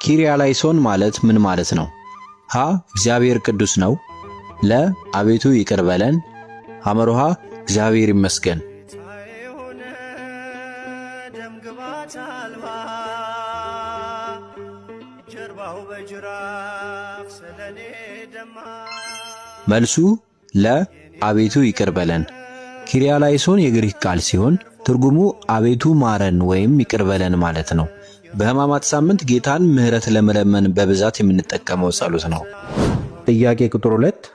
ኪርያላይሶን ማለት ምን ማለት ነው? ሀ እግዚአብሔር ቅዱስ ነው። ለ አቤቱ ይቅር በለን። ሐመሮሃ እግዚአብሔር ይመስገን። መልሱ ለ አቤቱ ይቅር በለን። ኪርያላይሶን የግሪክ ቃል ሲሆን ትርጉሙ አቤቱ ማረን ወይም ይቅር በለን ማለት ነው። በሕማማት ሳምንት ጌታን ምሕረት ለመለመን በብዛት የምንጠቀመው ጸሎት ነው። ጥያቄ ቁጥር 2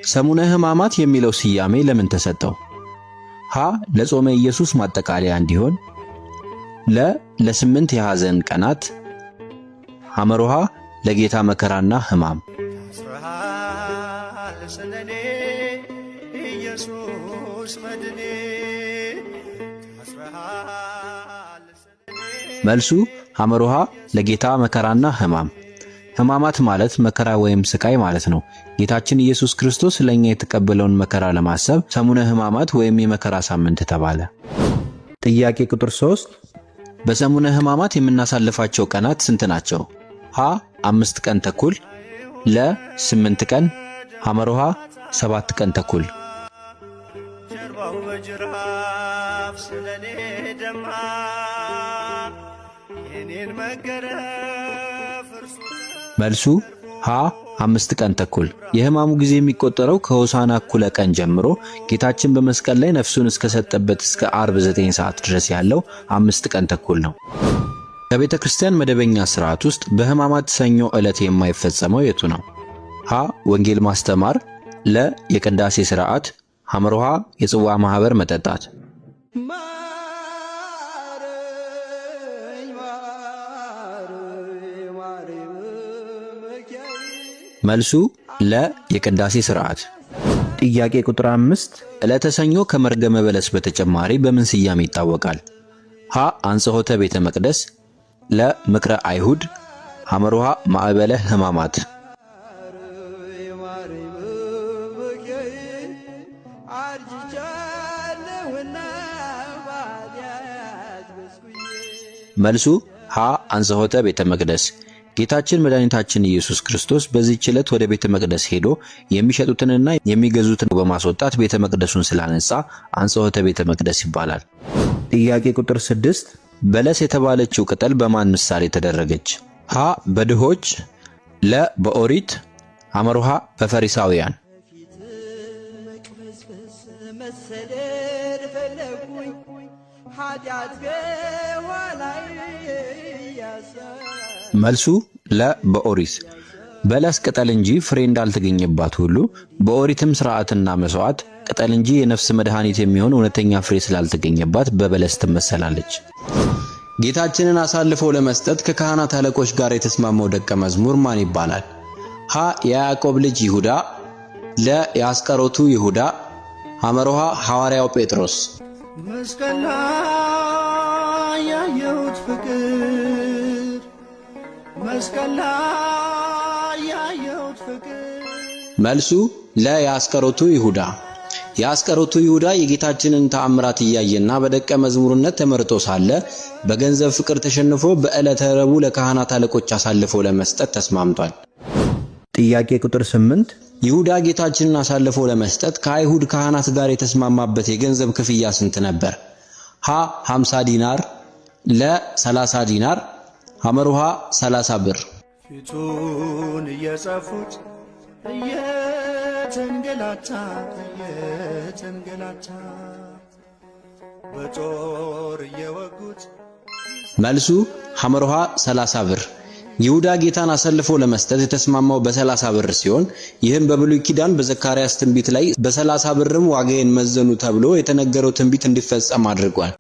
ሰሙነ ሕማማት የሚለው ስያሜ ለምን ተሰጠው? ሀ ለጾመ ኢየሱስ ማጠቃለያ እንዲሆን፣ ለ8 የሐዘን ቀናት፣ ሐመሮሃ ለጌታ መከራና ሕማም። መልሱ ሐመሮሃ ለጌታ መከራና ሕማም። ሕማማት ማለት መከራ ወይም ስቃይ ማለት ነው። ጌታችን ኢየሱስ ክርስቶስ ለኛ የተቀበለውን መከራ ለማሰብ ሰሙነ ሕማማት ወይም የመከራ ሳምንት ተባለ። ጥያቄ ቁጥር 3 በሰሙነ ሕማማት የምናሳልፋቸው ቀናት ስንት ናቸው? ሀ 5 ቀን ተኩል፣ ለ 8 ቀን፣ ሐመሮሃ 7 ቀን ተኩል። መልሱ ሀ 5 ቀን ተኩል። የሕማሙ ጊዜ የሚቆጠረው ከሆሳዕና እኩለ ቀን ጀምሮ ጌታችን በመስቀል ላይ ነፍሱን እስከሰጠበት እስከ ዓርብ 9 ሰዓት ድረስ ያለው 5 ቀን ተኩል ነው። ከቤተ ክርስቲያን መደበኛ ሥርዓት ውስጥ በሕማማት ሰኞ ዕለት የማይፈጸመው የቱ ነው? ሀ ወንጌል ማስተማር፣ ለ የቅዳሴ ሥርዓት፣ ሐመሮሃ የጽዋ ማኅበር መጠጣት። መልሱ ለ የቅዳሴ ሥርዓት። ጥያቄ ቁጥር 5 ዕለተ ሰኞ ከመርገመ በለስ በተጨማሪ በምን ስያሜ ይታወቃል? ሀ አንጽሖተ ቤተ መቅደስ፣ ለ ምክረ አይሁድ፣ ሐመሮሃ ማዕበለ ሕማማት። መልሱ ሀ አንጽሖተ ቤተ መቅደስ። ጌታችን መድኃኒታችን ኢየሱስ ክርስቶስ በዚህች ዕለት ወደ ቤተ መቅደስ ሄዶ የሚሸጡትንና የሚገዙትን በማስወጣት ቤተ መቅደሱን ስላነጻ አንጽሖተ ቤተ መቅደስ ይባላል። ጥያቄ ቁጥር 6 በለስ የተባለችው ቅጠል በማን ምሳሌ ተደረገች? ሀ በድሆች፣ ለ በኦሪት፣ ሐመሮሃ በፈሪሳውያን። መልሱ ለ በኦሪት። በለስ ቅጠል እንጂ ፍሬ እንዳልተገኘባት ሁሉ በኦሪትም ሥርዓትና መሥዋዕት ቅጠል እንጂ የነፍስ መድኃኒት የሚሆን እውነተኛ ፍሬ ስላልተገኘባት በበለስ ትመሰላለች። ጌታችንን አሳልፈው ለመስጠት ከካህናት አለቆች ጋር የተስማማው ደቀ መዝሙር ማን ይባላል? ሀ የያዕቆብ ልጅ ይሁዳ፣ ለ የአስቆሮቱ ይሁዳ፣ ሐመሮሃ ሐዋርያው ጴጥሮስ። መስቀል ላይ ያየሁት ፍቅር፣ መስቀል ላይ ያየሁት ፍቅር። መልሱ ለ የአስቆሮቱ ይሁዳ። የአስቆሮቱ ይሁዳ የጌታችንን ተአምራት እያየና በደቀ መዝሙርነት ተመርጦ ሳለ በገንዘብ ፍቅር ተሸንፎ በዕለተ ረቡዕ ለካህናት አለቆች አሳልፎ ለመስጠት ተስማምቷል። ጥያቄ ቁጥር 8 ይሁዳ ጌታችንን አሳልፎ ለመስጠት ከአይሁድ ካህናት ጋር የተስማማበት የገንዘብ ክፍያ ስንት ነበር? ሀ 50 ዲናር፣ ለ 30 ዲናር፣ ሐመሮሃ 30 ብር። ፊቱን እየጸፉት እየተንገላታ በጦር እየወጉት። መልሱ ሐመሮሃ 30 ብር። ይሁዳ ጌታን አሳልፎ ለመስጠት የተስማማው በ30 ብር ሲሆን ይህም በብሉይ ኪዳን በዘካርያስ ትንቢት ላይ በ30 ብርም ዋጋዬን መዘኑ ተብሎ የተነገረው ትንቢት እንዲፈጸም አድርጓል።